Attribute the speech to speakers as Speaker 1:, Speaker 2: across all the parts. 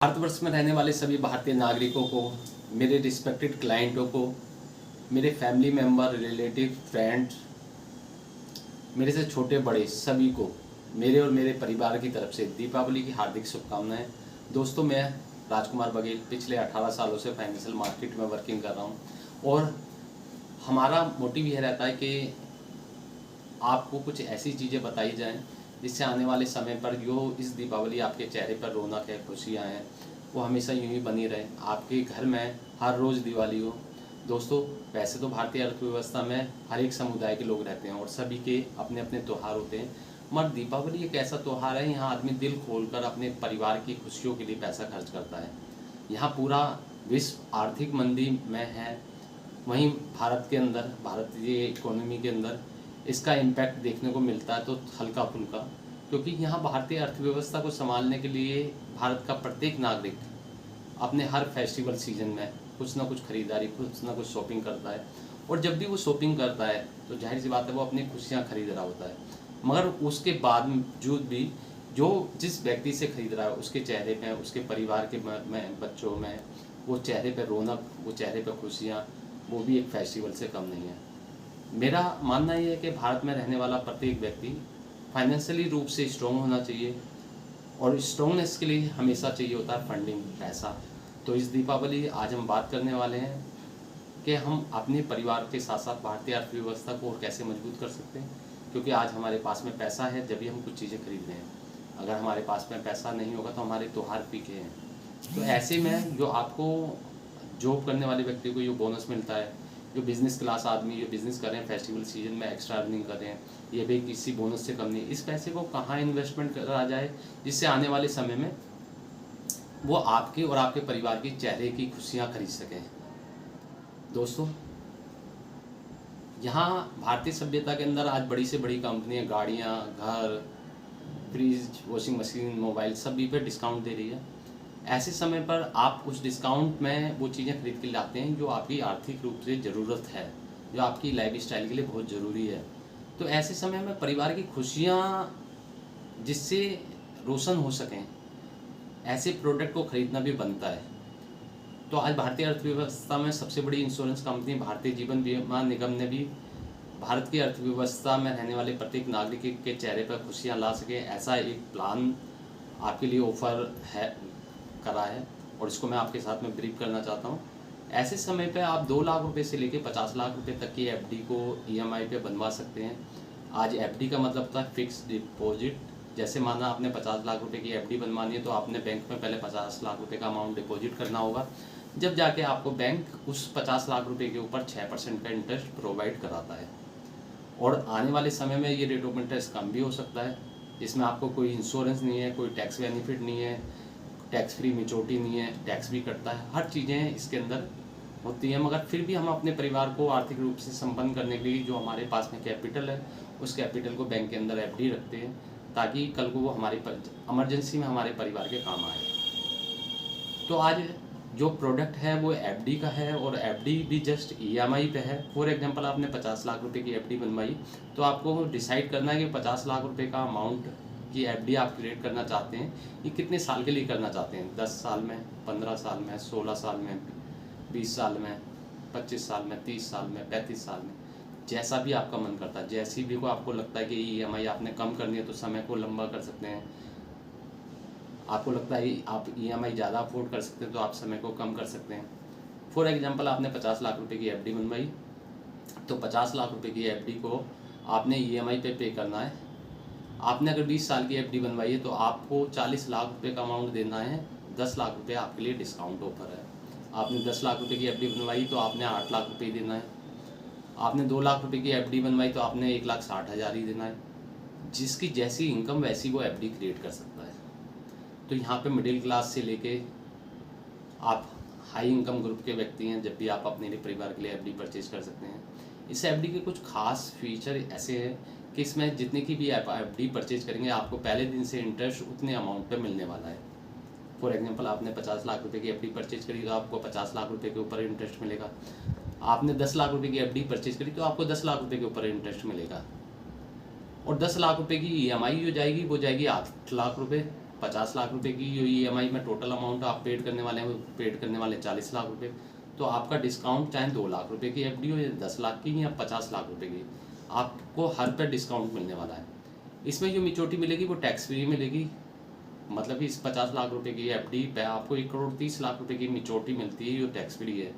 Speaker 1: भारतवर्ष में रहने वाले सभी भारतीय नागरिकों को, मेरे रिस्पेक्टेड क्लाइंटों को, मेरे फैमिली मेम्बर, रिलेटिव, फ्रेंड्स, मेरे से छोटे बड़े सभी को मेरे और मेरे परिवार की तरफ से दीपावली की हार्दिक शुभकामनाएं। दोस्तों, मैं राजकुमार बघेल पिछले 18 सालों से फाइनेंशियल मार्केट में वर्किंग कर रहा हूं और हमारा मोटिव यह रहता है कि आपको कुछ ऐसी चीज़ें बताई जाएं जिससे आने वाले समय पर जो इस दीपावली आपके चेहरे पर रौनक है, खुशियाँ हैं, वो हमेशा यूं ही बनी रहे। आपके घर में हर रोज़ दिवाली हो। दोस्तों, वैसे तो भारतीय अर्थव्यवस्था में हर एक समुदाय के लोग रहते हैं और सभी के अपने अपने त्यौहार होते हैं, मगर दीपावली एक ऐसा त्यौहार है यहाँ आदमी दिल खोलकर अपने परिवार की खुशियों के लिए पैसा खर्च करता है। यहाँ पूरा विश्व आर्थिक मंदी में है, वहीं भारत के अंदर, भारतीय इकोनॉमी के अंदर इसका इम्पैक्ट देखने को मिलता है तो हल्का फुल्का, क्योंकि यहाँ भारतीय अर्थव्यवस्था को संभालने के लिए भारत का प्रत्येक नागरिक अपने हर फेस्टिवल सीजन में कुछ ना कुछ खरीदारी, कुछ ना कुछ शॉपिंग करता है। और जब भी वो शॉपिंग करता है तो जाहिर सी बात है वो अपनी खुशियाँ खरीद रहा होता है, मगर उसके बावजूद भी जो जिस व्यक्ति से खरीद रहा है उसके चेहरे पे, उसके परिवार के में, बच्चों में वो चेहरे पे रौनक, वो चेहरे पे खुशियाँ, वो भी एक फेस्टिवल से कम नहीं है। मेरा मानना ये है कि भारत में रहने वाला प्रत्येक व्यक्ति फाइनेंशियली रूप से स्ट्रॉन्ग होना चाहिए और स्ट्रॉन्गनेस के लिए हमेशा चाहिए होता है फंडिंग, पैसा। तो इस दीपावली आज हम बात करने वाले हैं कि हम अपने परिवार के साथ साथ भारतीय अर्थव्यवस्था को और कैसे मजबूत कर सकते हैं, क्योंकि आज हमारे पास में पैसा है जब भी हम कुछ चीज़ें खरीद रहे हैं। अगर हमारे पास में पैसा नहीं होगा तो हमारे त्यौहार फीके हैं। तो ऐसे में जो आपको जॉब करने वाले व्यक्ति को जो बोनस मिलता है, जो बिज़नेस क्लास आदमी जो बिज़नेस कर रहे हैं फेस्टिवल सीजन में एक्स्ट्रा अर्निंग कर रहे हैं, ये भी किसी बोनस से कम नहीं। इस पैसे को कहाँ इन्वेस्टमेंट करा जाए जिससे आने वाले समय में वो आपके और आपके परिवार की चेहरे की खुशियाँ खरीद सकें। दोस्तों, यहाँ भारतीय सभ्यता के अंदर आज बड़ी से बड़ी कंपनियाँ गाड़ियाँ, घर, फ्रिज, वॉशिंग मशीन, मोबाइल सभी पे डिस्काउंट दे रही है। ऐसे समय पर आप उस डिस्काउंट में वो चीज़ें खरीद के लाते हैं जो आपकी आर्थिक रूप से ज़रूरत है, जो आपकी लाइफस्टाइल के लिए बहुत ज़रूरी है। तो ऐसे समय में परिवार की खुशियाँ जिससे रोशन हो सकें, ऐसे प्रोडक्ट को खरीदना भी बनता है। तो आज भारतीय अर्थव्यवस्था में सबसे बड़ी इंश्योरेंस कंपनी भारतीय जीवन बीमा निगम ने भी भारत की अर्थव्यवस्था में रहने वाले प्रत्येक नागरिक के चेहरे पर खुशियाँ ला सके, ऐसा एक प्लान आपके लिए ऑफर है करा है और इसको मैं आपके साथ में ब्रीफ करना चाहता हूँ। ऐसे समय पे आप 2 लाख रुपए से लेकर 50 लाख रुपए तक की एफडी को ईएमआई पे बनवा सकते हैं। आज एफडी का मतलब होता है फिक्स डिपॉजिट। जैसे माना आपने 50 लाख रुपए की एफडी बनवानी है तो आपने बैंक में पहले 50 लाख रुपए का अमाउंट डिपॉजिट करना होगा, जब जाके आपको बैंक उस 50 लाख रुपए के ऊपर 6% का इंटरेस्ट प्रोवाइड कराता है। और आने वाले समय में ये रेट ऑफ इंटरेस्ट कम भी हो सकता है, इसमें आपको कोई इंश्योरेंस नहीं है, कोई टैक्स बेनिफिट नहीं है, टैक्स फ्री मेच्योरिटी नहीं है, टैक्स भी कटता है, हर चीज़ें इसके अंदर होती हैं। मगर फिर भी हम अपने परिवार को आर्थिक रूप से संपन्न करने के लिए जो हमारे पास में कैपिटल है, उस कैपिटल को बैंक के अंदर एफडी रखते हैं ताकि कल को वो हमारे इमरजेंसी में हमारे परिवार के काम आए। तो आज जो प्रोडक्ट है वो एफडी का है और एफडी भी जस्ट ईएमआई पे है। फॉर एग्जांपल आपने 50 लाख रुपए की एफडी बनवाई तो आपको डिसाइड करना है कि 50 लाख रुपए का अमाउंट की एफडी आप क्रिएट करना चाहते हैं, ये कितने साल के लिए करना चाहते हैं। 10 साल में, 15 साल में, 16 साल में, 20 साल में, 25 साल में, 30 साल में, 35 साल में, जैसा भी आपका मन करता है। जैसी भी को आपको लगता है कि ईएमआई आपने कम करनी है तो समय को लंबा कर सकते हैं। आपको लगता है आप ईएमआई ज़्यादा अफोर्ड कर सकते हैं तो आप समय को कम कर सकते हैं। फॉर एग्जांपल आपने 50 लाख रुपए की एफडी बनवाई तो 50 लाख रुपए की एफडी को आपने ईएमआई पे करना है। आपने अगर 20 साल की एफडी बनवाई है तो आपको 40 लाख रुपए का अमाउंट देना है, 10 लाख रुपए आपके लिए डिस्काउंट ऑफर है। आपने 10 लाख रुपए की एफडी बनवाई तो आपने 8 लाख रुपये देना है। आपने 2 लाख रुपए की एफडी बनवाई तो आपने 1,60,000 ही देना है। जिसकी जैसी इनकम वैसी वो एफडी क्रिएट कर सकता है। तो यहाँ पे मिडिल क्लास से लेके आप हाई इनकम ग्रुप के व्यक्ति हैं, जब भी आप अपने लिए परिवार के लिए एफडी परचेज कर सकते हैं। इस एफडी के कुछ खास फीचर ऐसे हैं कि इसमें जितने की भी आप एफडी परचेज करेंगे आपको पहले दिन से इंटरेस्ट उतने अमाउंट पे मिलने वाला है। फॉर एग्जांपल आपने 50 लाख रुपए की एफडी परचेज करी तो आपको 50 लाख रुपए के ऊपर इंटरेस्ट मिलेगा। आपने 10 लाख रुपए की एफडी परचेज करी तो आपको 10 लाख रुपए के ऊपर इंटरेस्ट मिलेगा। और 10 लाख रुपए की ईएमआई जो जाएगी वो जाएगी 8 लाख रुपए 50 लाख रुपए की जो EMI में टोटल अमाउंट आप पेड करने वाले हैं, वो पेड करने वाले 40 लाख रुपए। तो आपका डिस्काउंट चाहे 2 लाख रुपए की FD हो या 10 लाख की या 50 लाख रुपए की, आपको हर पे डिस्काउंट मिलने वाला है। इसमें जो मेच्योरिटी मिलेगी वो टैक्स फ्री मिलेगी। मतलब कि इस 50 लाख रुपए की FD पे आपको 1 करोड़ 30 लाख रुपए की मेच्योरिटी मिलती है, जो टैक्स फ्री है।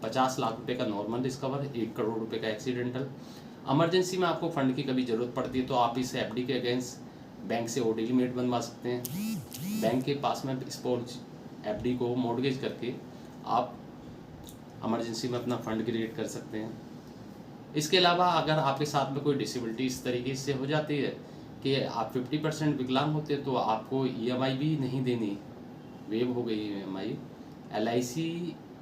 Speaker 1: 50 लाख रुपए का नॉर्मल डिस्कवर, 1 करोड़ रुपए का एक्सीडेंटल। इमरजेंसी में आपको फंड की कभी ज़रूरत पड़ती है तो आप इस FD के अगेंस्ट बैंक से OD लिमिट बनवा सकते हैं। बैंक के पास में स्पॉट FD को मॉर्गेज करके आप इमरजेंसी में अपना फंड क्रिएट कर सकते हैं। इसके अलावा अगर आपके साथ में कोई डिसेबिलिटी इस तरीके से हो जाती है कि आप 50% विकलांग होते हैं तो आपको EMI भी नहीं देनी, वेव हो गई EMI। LIC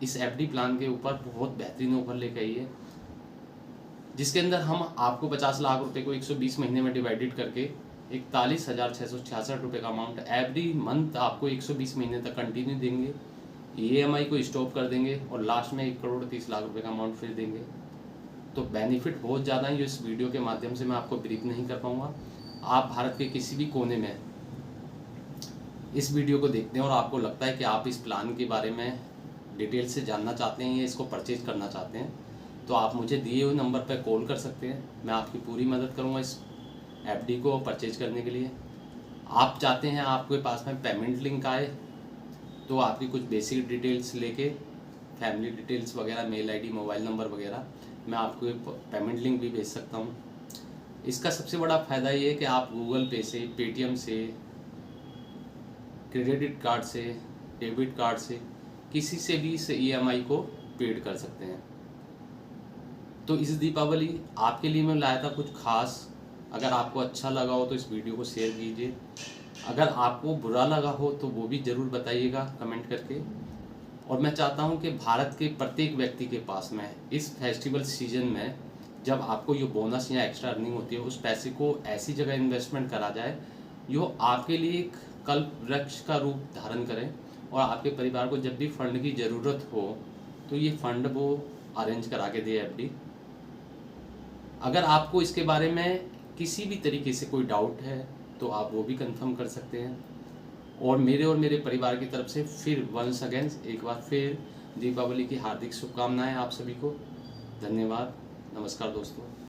Speaker 1: इस FD प्लान के ऊपर बहुत बेहतरीन ऑफर लेकर आई है, जिसके अंदर हम आपको 50 लाख रुपए को 120 महीने में डिवाइडेड करके 41,666 रुपये का अमाउंट एवरी मंथ आपको 120 महीने तक कंटिन्यू देंगे। EMI को स्टॉप कर देंगे और लास्ट में 1 करोड़ 30 लाख रुपए का अमाउंट फिर देंगे। तो बेनिफिट बहुत ज़्यादा है, जो इस वीडियो के माध्यम से मैं आपको ब्रीफ नहीं कर पाऊँगा। आप भारत के किसी भी कोने में इस वीडियो को देखते हैं और आपको लगता है कि आप इस प्लान के बारे में डिटेल से जानना चाहते हैं या इसको परचेज करना चाहते हैं, तो आप मुझे दिए हुए नंबर पर कॉल कर सकते हैं। मैं आपकी पूरी मदद करूंगा इस FD को परचेज करने के लिए। आप चाहते हैं आपके पास में पेमेंट लिंक आए तो आपकी कुछ बेसिक डिटेल्स लेके, फैमिली डिटेल्स वगैरह, मेल ID, मोबाइल नंबर वगैरह, मैं आपको एक पेमेंट लिंक भी भेज सकता हूँ। इसका सबसे बड़ा फ़ायदा ये है कि आप गूगल पे से, पेटीएम से, क्रेडिट कार्ड से, डेबिट कार्ड से, किसी से भी इस EMI को पेड कर सकते हैं। तो इस दीपावली आपके लिए मैं लाया था कुछ खास। अगर आपको अच्छा लगा हो तो इस वीडियो को शेयर कीजिए, अगर आपको बुरा लगा हो तो वो भी ज़रूर बताइएगा कमेंट करके। और मैं चाहता हूं कि भारत के प्रत्येक व्यक्ति के पास में इस फेस्टिवल सीजन में जब आपको ये बोनस या एक्स्ट्रा अर्निंग होती है, उस पैसे को ऐसी जगह इन्वेस्टमेंट करा जाए जो आपके लिए एक कल्प वृक्ष का रूप धारण करें, और आपके परिवार को जब भी फंड की ज़रूरत हो तो ये फंड वो अरेंज करा के दे FD। अगर आपको इसके बारे में किसी भी तरीके से कोई डाउट है तो आप वो भी कंफर्म कर सकते हैं। और मेरे परिवार की तरफ से फिर वंस अगेन एक बार फिर दीपावली की हार्दिक शुभकामनाएं आप सभी को। धन्यवाद। नमस्कार दोस्तों।